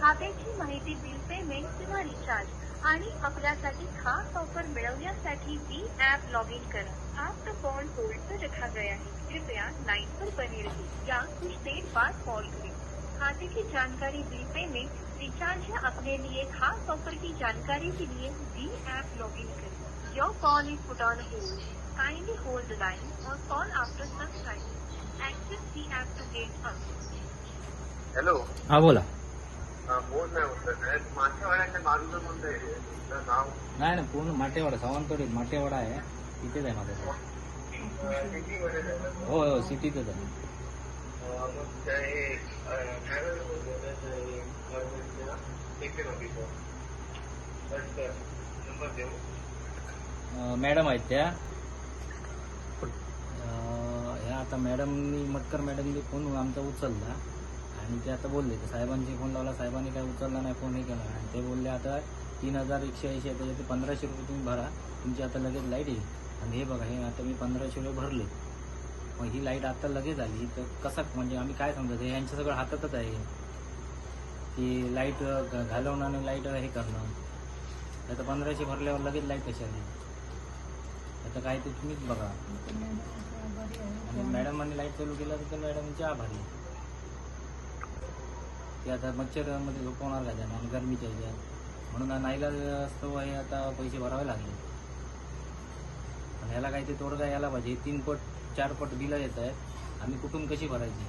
खात्याची माहिती, bill payment किंवा रिचार्ज आणि आपल्यासाठी खास ऑफर मिळवण्यासाठी वी ऐप लॉग इन करा। आपका कॉल होल्ड पर रखा गया है, कृपया लाइन पर बने रहिए या कुछ देर बाद कॉल करें। खाते की जानकारी, बिल पेमेंट, रिचार्ज या अपने लिए खास ऑफर की जानकारी के लिए वी ऐप लॉग इन करें। Your call is put on hold. Kindly hold the line or call after some time. Access the app to get up. Hello. हा बोला. बोल नाही होत मागच्या बाजूला कोणतं आहे तुझं नाव? नाही ना, पूर्ण माटेवाडा, सावंतवाडी माटेवाडा आहे, तिथेच आहे माझं. सिटीमध्ये जायचं. हो हो, सिटीतच आहे. मग ते ट्रॅव्हल नंबर देऊ. मॅडम आहेत त्या. ह्या आता मॅडमनी, मटकर मॅडमनी फोन आमचा उचलला आणि ते आता बोलले, साहेबांची फोन लावला, साहेबांनी काय उचलला नाही, फोन हे केला आणि ते बोलले आता 3180 आहे, त्याच्यात 1500 रुपये तुम्ही भरा, तुमची आता लगेच लाईट येईल. आणि हे बघा, हे आता मी 1500 रुपये भरले, मग ही लाईट आता लगेच आली, तर कसं म्हणजे आम्ही काय समजायचं? हे यांच्या सगळं हातातच आहे की लाईट घालवणं आणि लाईट हे करणं. आता 1500 भरल्यावर लगेच लाईट कशी आली? आता काय ते तुम्हीच बघा. आणि मॅडमांनी लाईट चालू केलं तर मॅडमचे आभारी. ते आता मच्छरमध्ये झोपवणार का त्यांना आणि गरमीच्या ह्याच्यात, म्हणून नाईलाज असतो हे आता पैसे भरावे लागले. पण ह्याला काही ते तोडगा यायला पाहिजे. 3 पट 4 पट बिलं येत आहेत, आम्ही कुठून कशी भरायची?